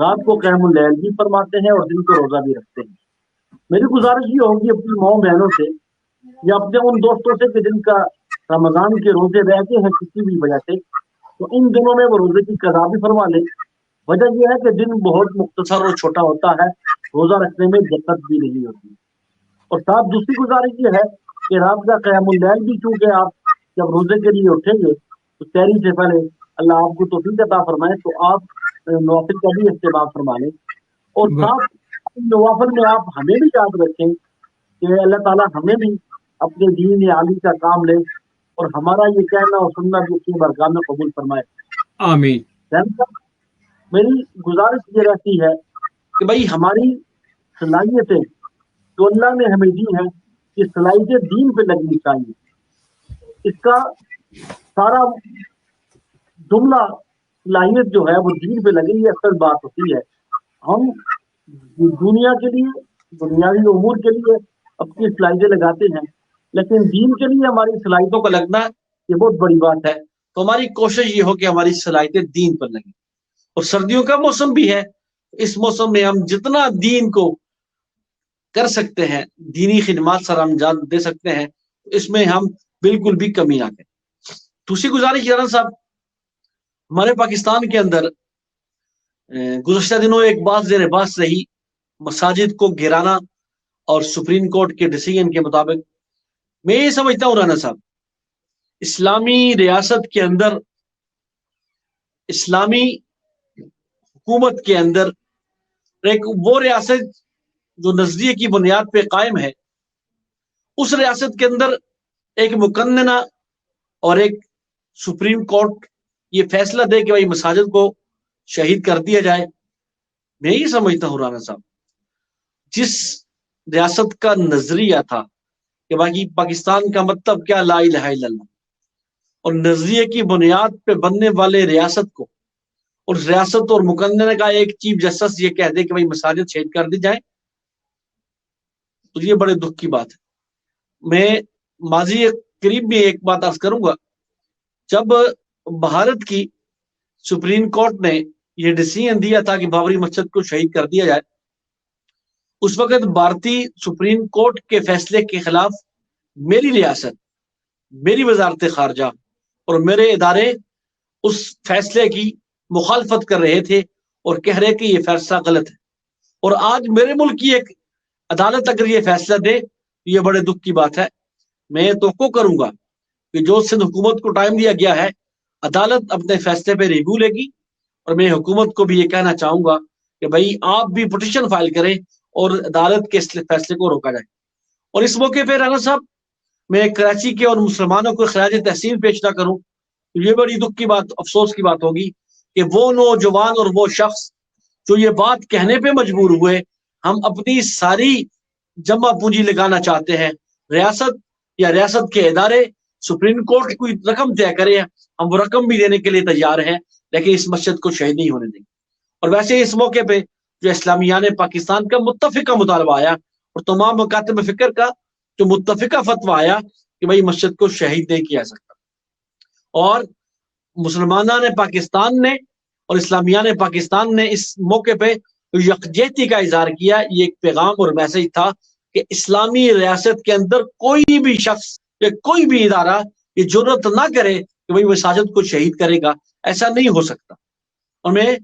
رات کو قیام اللیل بھی فرماتے ہیں اور دن کو روزہ بھی رکھتے ہیں۔ میری گزارش یہ ہوگی اپنی ماؤں بہنوں سے یا اپنے ان دوستوں سے کہ جن کا رمضان کے روزے رہتے ہیں کسی بھی وجہ سے، تو ان دنوں میں وہ روزے کی قضا بھی فرما لیں۔ وجہ یہ ہے کہ دن بہت مختصر اور چھوٹا ہوتا ہے، روزہ رکھنے میں دقت بھی نہیں ہوتی۔ اور ساتھ دوسری گزارش یہ ہے کہ رات کا قیام اللیل بھی، چونکہ آپ جب روزے کے لیے اٹھیں گے تو سحری سے پہلے اللہ آپ کو توفیق عطا فرمائے تو آپ نوافل کا بھی اہتمام فرما لیں، اور ساتھ نوافل میں آپ ہمیں بھی یاد رکھیں کہ اللہ تعالیٰ ہمیں بھی اپنے دین عالی کا کام لے اور ہمارا یہ کہنا اور سننا بھی اپنی برگاہ میں قبول فرمائے۔ آمین۔ میری گزارش یہ رہتی ہے کہ بھائی ہماری صلاحیتیں جو اللہ نے ہمیں دی ہیں یہ صلاحیتیں دین پہ لگنی چاہیے۔ اس کا سارا جملہ صلاحیت جو ہے وہ دین پہ لگے، یہ اصل بات ہوتی ہے۔ ہم دنیا کے لیے، دنیاوی امور کے لیے اپنی صلاحیتیں لگاتے ہیں، لیکن دین کے لیے ہماری صلاحیتوں کا لگنا یہ بہت بڑی بات ہے۔ تو ہماری کوشش یہ ہو کہ ہماری صلاحیتیں دین پر لگیں۔ اور سردیوں کا موسم بھی ہے، اس موسم میں ہم جتنا دین کو کر سکتے ہیں، دینی خدمات سر انجام دے سکتے ہیں، اس میں ہم بالکل بھی کمی نہ کریں۔ دوسری گزارش جنرل صاحب، ہمارے پاکستان کے اندر گزشتہ دنوں ایک بات زیر بحث رہی، مساجد کو گرانا اور سپریم کورٹ کے ڈیسیژن کے مطابق۔ میں یہ سمجھتا ہوں رانا صاحب، اسلامی ریاست کے اندر، اسلامی حکومت کے اندر ایک وہ ریاست جو نظریے کی بنیاد پہ قائم ہے، اس ریاست کے اندر ایک مقننہ اور ایک سپریم کورٹ یہ فیصلہ دے کہ بھائی مساجد کو شہید کر دیا جائے۔ میں یہ سمجھتا ہوں رانا صاحب، جس ریاست کا نظریہ تھا کہ باقی پاکستان کا مطلب کیا، لا الہ الا اللہ، اور نظریے کی بنیاد پہ بننے والے ریاست کو، اور ریاست اور مقننہ کا ایک چیف جسٹس یہ کہہ دے کہ بھائی مساجد شہید کر دی جائیں، تو یہ بڑے دکھ کی بات ہے۔ میں ماضی قریب میں ایک بات عرض کروں گا، جب بھارت کی سپریم کورٹ نے یہ ڈیسیژن دیا تھا کہ بابری مسجد کو شہید کر دیا جائے، اس وقت بھارتی سپریم کورٹ کے فیصلے کے خلاف میری ریاست، میری وزارت خارجہ اور میرے ادارے اس فیصلے کی مخالفت کر رہے تھے اور کہہ رہے کہ یہ فیصلہ غلط ہے۔ اور آج میرے ملک کی ایک عدالت اگر یہ فیصلہ دے تو یہ بڑے دکھ کی بات ہے۔ میں توقع کروں گا کہ جو سندھ حکومت کو ٹائم دیا گیا ہے، عدالت اپنے فیصلے پہ ریویو لے گی، اور میں حکومت کو بھی یہ کہنا چاہوں گا کہ بھائی آپ بھی پٹیشن فائل کریں اور عدالت کے اس فیصلے کو روکا جائے۔ اور اس موقع پہ رانا صاحب، میں کراچی کے اور مسلمانوں کو خراج تحسین پیش نہ کروں، یہ بڑی دکھ کی بات، افسوس کی بات ہوگی کہ وہ نوجوان اور وہ شخص جو یہ بات کہنے پہ مجبور ہوئے، ہم اپنی ساری جمع پونجی لگانا چاہتے ہیں، ریاست یا ریاست کے ادارے، سپریم کورٹ کوئی رقم طے کرے، ہم وہ رقم بھی دینے کے لیے تیار ہیں، لیکن اس مسجد کو شہید نہیں ہونے دیں گے۔ اور ویسے اس موقع پہ جو اسلامیان پاکستان کا متفقہ مطالبہ آیا اور تمام مکاتب فکر کا جو متفقہ فتویٰ آیا کہ بھائی مسجد کو شہید نہیں کیا سکتا، اور مسلمانان پاکستان نے اور اسلامیان پاکستان نے اس موقع پہ یکجہتی کا اظہار کیا۔ یہ ایک پیغام اور میسج تھا کہ اسلامی ریاست کے اندر کوئی بھی شخص یا کوئی بھی ادارہ یہ جرات نہ کرے کہ بھائی مساجد کو شہید کرے گا، ایسا نہیں ہو سکتا۔ اور میں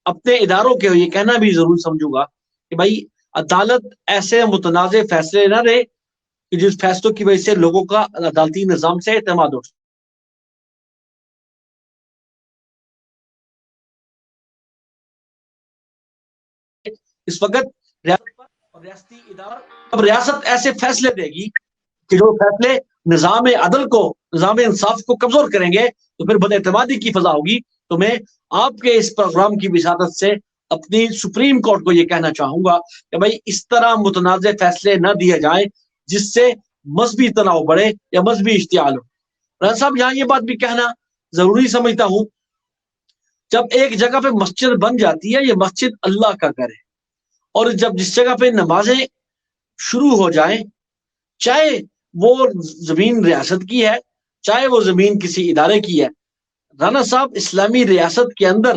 اپنے اداروں کے یہ کہنا بھی ضرور سمجھوں گا کہ بھائی عدالت ایسے متنازع فیصلے نہ رہے کہ جس فیصلوں کی وجہ سے لوگوں کا عدالتی نظام سے اعتماد ہو۔ اس وقت ریاست اور ریاستی ادارہ، اب ریاست ایسے فیصلے دے گی کہ جو فیصلے نظام عدل کو، نظام انصاف کو کمزور کریں گے، تو پھر بد اعتمادی کی فضا ہوگی۔ تو میں آپ کے اس پروگرام کی وساطت سے اپنی سپریم کورٹ کو یہ کہنا چاہوں گا کہ بھائی اس طرح متنازع فیصلے نہ دیے جائیں جس سے مذہبی تناؤ بڑھے یا مذہبی اشتعال ہو۔ رانا صاحب، یہاں یہ بات بھی کہنا ضروری سمجھتا ہوں، جب ایک جگہ پہ مسجد بن جاتی ہے، یہ مسجد اللہ کا گھر ہے، اور جب جس جگہ پہ نمازیں شروع ہو جائیں، چاہے وہ زمین ریاست کی ہے، چاہے وہ زمین کسی ادارے کی ہے، رانا صاحب اسلامی ریاست کے اندر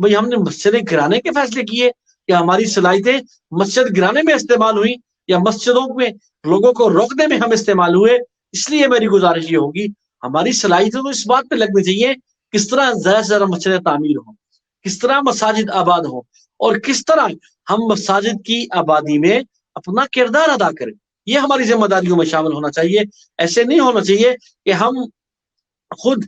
بھئی ہم نے مسجدیں گرانے کے فیصلے کیے یا ہماری صلاحیتیں مسجد گرانے میں استعمال ہوئی یا مسجدوں میں لوگوں کو روکنے میں ہم استعمال ہوئے؟ اس لیے میری گزارش یہ ہوگی ہماری صلاحیتیں تو اس بات پہ لگنی چاہیے کس طرح زیادہ سے زیادہ مسجدیں تعمیر ہوں، کس طرح مساجد آباد ہوں، اور کس طرح ہم مساجد کی آبادی میں اپنا کردار ادا کریں۔ یہ ہماری ذمہ داریوں میں شامل ہونا چاہیے۔ ایسے نہیں ہونا چاہیے کہ ہم خود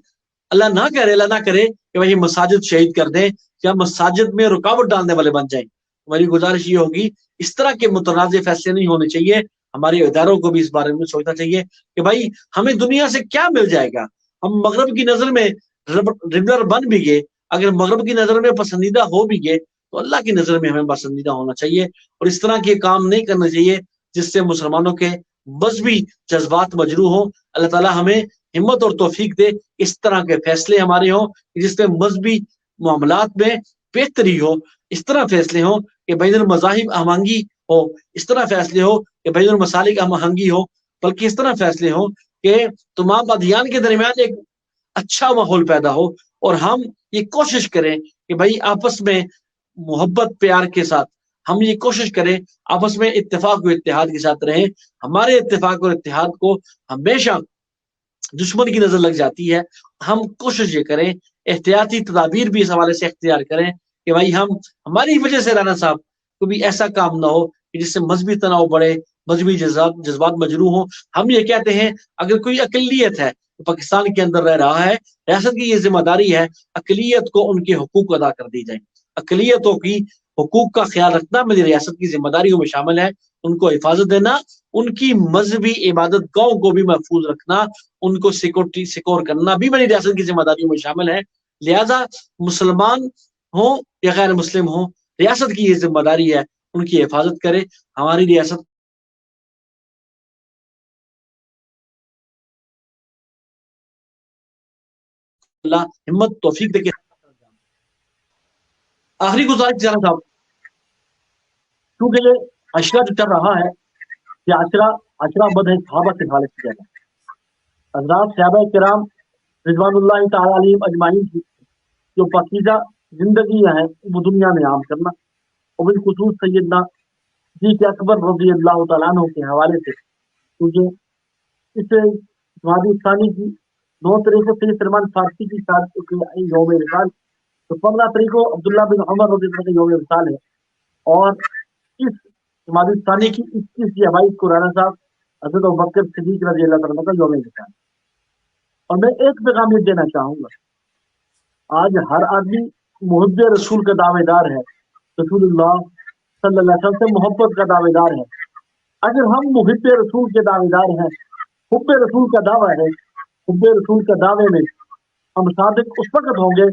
اللہ نہ کرے کہ بھائی مساجد شہید کر دیں یا مساجد میں رکاوٹ ڈالنے والے بن جائیں۔ ہماری گزارش یہ ہوگی اس طرح کے متنازع فیصلے نہیں ہونے چاہیے۔ ہمارے اداروں کو بھی اس بارے میں سوچنا چاہیے کہ بھائی ہمیں دنیا سے کیا مل جائے گا؟ ہم مغرب کی نظر میں ریگولر بن بھی گئے، اگر مغرب کی نظر میں پسندیدہ ہو بھی گئے تو اللہ کی نظر میں ہمیں پسندیدہ ہونا چاہیے، اور اس طرح کے کام نہیں کرنا چاہیے جس سے مسلمانوں کے مذہبی جذبات مجروح ہوں۔ اللہ تعالیٰ ہمیں ہمت اور توفیق دے اس طرح کے فیصلے ہمارے ہوں جس میں مذہبی معاملات میں بہتری ہو، اس طرح فیصلے ہوں کہ بین المذاہب ہم آہنگی ہو، اس طرح فیصلے ہو کہ بین المسالک ہم آہنگی ہو، بلکہ اس طرح فیصلے ہوں کہ تمام ادیان کے درمیان ایک اچھا ماحول پیدا ہو، اور ہم یہ کوشش کریں کہ بھائی آپس میں محبت پیار کے ساتھ ہم یہ کوشش کریں، آپس میں اتفاق و اتحاد کے ساتھ رہیں۔ ہمارے اتفاق اور اتحاد کو ہمیشہ دشمن کی نظر لگ جاتی ہے۔ ہم کوشش یہ کریں، احتیاطی تدابیر بھی اس حوالے سے اختیار کریں کہ بھائی ہماری وجہ سے رانا صاحب کبھی ایسا کام نہ ہو کہ جس سے مذہبی تناؤ بڑھے، مذہبی جذبات مجروح ہوں۔ ہم یہ کہتے ہیں اگر کوئی اقلیت ہے پاکستان کے اندر رہ رہا ہے، ریاست کی یہ ذمہ داری ہے اقلیت کو ان کے حقوق ادا کر دی جائیں۔ اقلیتوں کی حقوق کا خیال رکھنا میری ریاست کی ذمہ داریوں میں شامل ہے، ان کو حفاظت دینا، ان کی مذہبی عبادت گاہوں کو بھی محفوظ رکھنا، ان کو سیکور کرنا بھی میری ریاست کی ذمہ داریوں میں شامل ہے۔ لہذا مسلمان ہوں یا غیر مسلم ہوں، ریاست کی یہ ذمہ داری ہے ان کی حفاظت کرے۔ ہماری ریاست اللہ ہمت توفیق دے کے۔ آخری گزارش جانا صاحب، کیونکہ یہ عشرہ جو چل رہا ہے یہ عشرہ بد ہے صحابہ سے حوالے سے جائے گا۔ حضرات صحابہ کرام رضوان اللہ تعالیٰ علیہم اجمعین کی جو پاکیزہ زندگی ہے وہ دنیا میں عام کرنا، اور بالخصوص سیدنا صدیق اکبر رضی اللہ تعالیٰ عنہ کے حوالے سے، کیونکہ اس جمادی ثانی کی 9 تاریخ کو سید سلمان فارسی کی یوم وصال، تو 15 تاریخ کو عبداللہ بن عمر رضی اللہ عنہ کا یوم وصال ہے، اور اس جمادی ثانی کی 21 کی 22 کو رانا صاحب حضرت ابوبکر صدیق رضی اللہ عنہ کا یوم وصال۔ اور میں ایک پیغام یہ دینا چاہوں گا، آج ہر آدمی محب رسول کا دعوے دار ہے، رسول اللہ صلی اللہ علیہ وسلم سے محبت کا دعوے دار ہے۔ اگر ہم محب رسول کے دعوے دار ہیں، حب رسول کا دعویٰ ہے، حب رسول کے دعوے میں ہم صادق اس وقت ہوں گے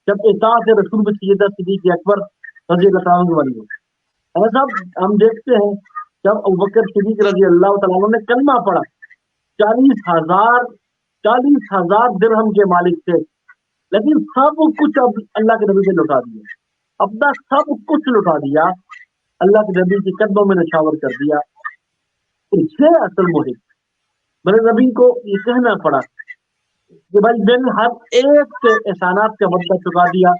جب اطاعت رسول میں سیدہ صدیق اکبر رضی اللہ تعالیٰ عنہ بنی ہو۔ ایسا ہم دیکھتے ہیں جب ابوبکر صدیق رضی اللہ تعالیٰ عنہ نے کلمہ پڑھا، 40,000 درہم کے مالک تھے، لیکن سب کچھ اب اللہ کے نبی نے لوٹا دیا، اپنا سب کچھ لوٹا دیا، اللہ کے نبی کے قدموں میں نشاور کر دیا۔ یہ اصل محب، میرے نبی کو یہ کہنا پڑا کہ بھائی میں نے ہر ایک کے احسانات کا بدلہ چکا دیا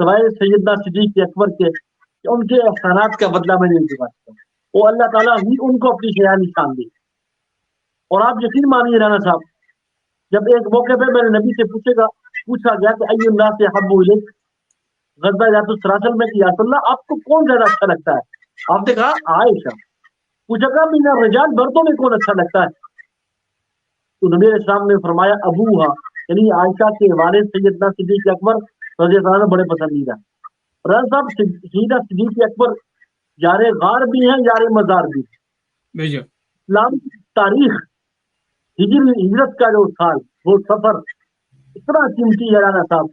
سوائے سیدنا صدیق اکبر کے، کہ ان کے احسانات کا بدلہ میں نہیں چکا سکتا، وہ اللہ تعالیٰ ہی ان کو اپنی شیا نشان دی۔ اور آپ یقین مانیے رانا صاحب، جب ایک موقع پہ میرے نبی سے پوچھا گیا کہ ای الناس سے حب الیک، غزوہ ذات السلاسل میں کہ یا رسول اللہ آپ کو کون زیادہ اچھا لگتا ہے؟ آپ نے کہا عائشہ۔ پوچھا کہ من الرجال، مردوں میں کون اچھا لگتا ہے؟ تو نبی علیہ السلام نے فرمایا ابوہا، یعنی عائشہ کے والد سیدنا صدیق اکبر رضی اللہ عنہ بڑے پسندیدہ۔ رانا صاحب سیدنا صدیق اکبر یار غار بھی ہیں، یار مزار بھی ہیں۔ اسلام کی تاریخ، ہجرت کا جو سال، وہ سفر اتنا قیمتی ہے رانا صاحب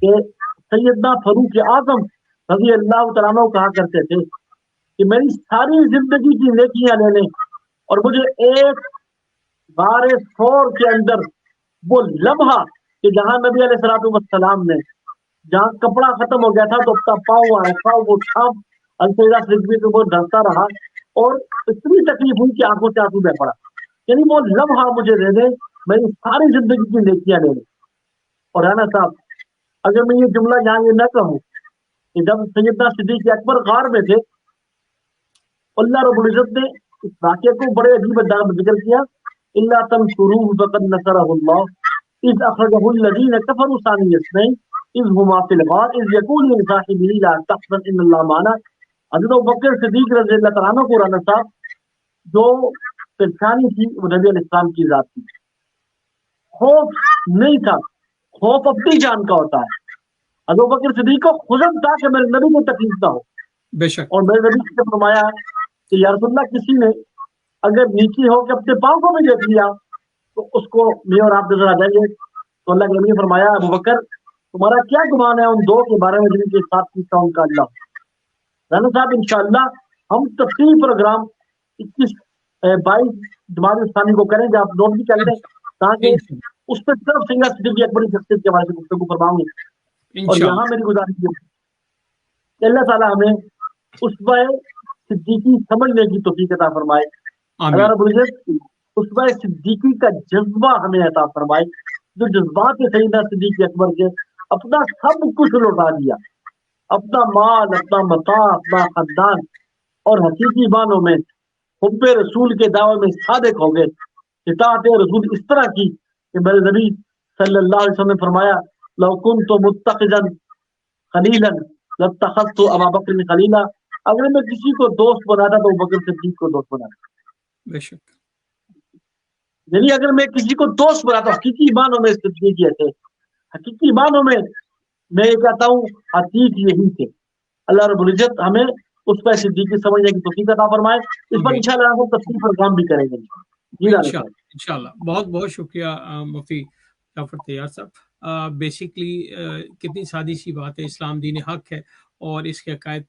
کہ سیدنا فاروق اعظم رضی اللہ تعالیٰ عنہ کہا کرتے تھے کہ میری ساری زندگی کی نیکیاں لے لیں اور مجھے ایک غار ثور کے اندر وہ لمحہ کہ جہاں نبی علیہ السلام نے جہاں کپڑا ختم ہو گیا تھا تو اپنا پاؤں رکھا، وہ شام الفیضہ صدیقی کے اوپر ڈھستا رہا اور اتنی تکلیف ہوئی کہ آنکھوں سے آنسو بہ پڑا، یعنی وہ لمحہ مجھے دے دیں، میری ساری زندگی کی نیکیاں لے لیں۔ اور رانا صاحب اگر میں یہ جملہ یہاں یہ نہ کہوں کہ جب سیدنا صدیق اکبر غار میں تھے، اللہ رب العزت نے اس واقعے کو بڑے عجیب انداز میں ذکر کیا، الا تنصروه فقد نصره الله اذ اخرجه الذين كفروا ثاني اثنين اذ هما في الغار اذ يقول لصاحبه لا تحزن ان الله معنا۔ حضرت ابوبکر صدیق رضی اللہ تعالیٰ عنہ کو رانا صاحب جو پریشانی تھی وہ نبی علیہ السلام کی ذات تھی، خوف نہیں تھا، خوف اپنی جان کا ہوتا ہے۔ حضرت ابوبکر صدیق کو خزم تھا کہ میرے نبی کو تکلیف نہ ہو، بے شک، اور میرے نبی سے فرمایا کہ یا رسول اللہ کسی نے اگر نیچی ہو کے اپنے پاؤں کو بھی دیکھ لیا تو اس کو میں اور آپ نظر آ جائیں گے۔ تو اللہ کے نبی نے فرمایا ابوبکر تمہارا کیا گمان ہے ان دو کے بارے میں جن کے ساتھ کیتا ان کا اللہ۔ رانا صاحب انشاءاللہ ہم تفصیلی پروگرام 21-22 جماعت اسلامی کو کریں گے، آپ نوٹ بھی کر لیں تاکہ اس پہ صرف سنگا صدیق اکبر کی شخصیت کے بارے میں گفتگو فرماؤں گے۔ اور یہاں میری گزارش ہے کہ اللہ تعالیٰ ہمیں اسوہ صدیقی سمجھنے کی توفیق عطا فرمائے، اللہ رب العزت اسوہ صدیقی کا جذبہ ہمیں عطا فرمائے، جو جذبات سیدنا صدیق اکبر کے اپنا سب کچھ لوٹا دیا، اپنا مال، اپنا متاع، اپنا خاندان، اور حقیقی معنوں میں حب رسول کے دعوے میں صادق ہو گئے، اطاعت رسول اس طرح کی کہ میرے نبی صلی اللہ علیہ وسلم نے فرمایا لو کنت متخذا خلیلا لاتخذت ابا بکر خلیلا، اگر میں کسی کو دوست بناتا تو بکر صدیق کو دوست بناتا۔ بے شک، یعنی اگر میں کسی کو دوست بناتا ہوں، حقیقی معنوں میں صدیق یہ تھے، حقیقی معنوں میں میں یہ کہتا ہوں عتیق یہی تھے۔ اللہ رب العزت ہمیں اس پہ صدیقی سمجھنے کی توفیق عطا فرمائے، اس پر انشاءاللہ ہم تفصیل پر کام بھی کریں گے انشاءاللہ۔ بہت بہت شکریہ مفتی جعفر طیار صاحب۔ بیسکلی کتنی سادی سی بات ہے، اسلام دین حق ہے اور اس کے عقائد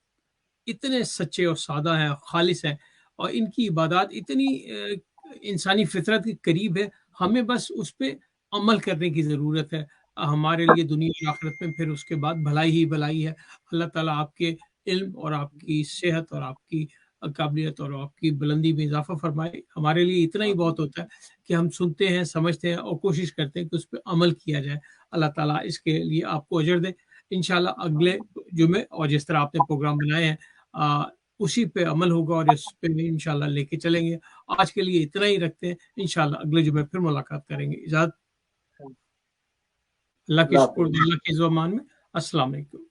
اتنے سچے اور سادہ ہیں، خالص ہیں، اور ان کی عبادات اتنی انسانی فطرت کے قریب ہے، ہمیں بس اس پہ عمل کرنے کی ضرورت ہے۔ ہمارے لیے دنیا اور آخرت میں پھر اس کے بعد بھلائی ہی بھلائی ہے۔ اللہ تعالیٰ آپ کے علم اور آپ کی صحت اور آپ کی قابلیت اور آپ کی بلندی میں اضافہ فرمائے۔ ہمارے لیے اتنا ہی بہت ہوتا ہے کہ ہم سنتے ہیں، سمجھتے ہیں اور کوشش کرتے ہیں کہ اس پہ عمل کیا جائے۔ اللہ تعالیٰ اس کے لیے آپ کو اجر دے انشاءاللہ۔ اگلے جمعے اور جس طرح آپ نے پروگرام بنائے ہیں اسی پہ عمل ہوگا اور اس پہ انشاءاللہ لے کے چلیں گے۔ آج کے لیے اتنا ہی رکھتے ہیں، انشاءاللہ اگلے جمعے پھر ملاقات کریں گے۔ اجازت، اللہ کے شکر، اللہ کے زمان میں، السلام علیکم۔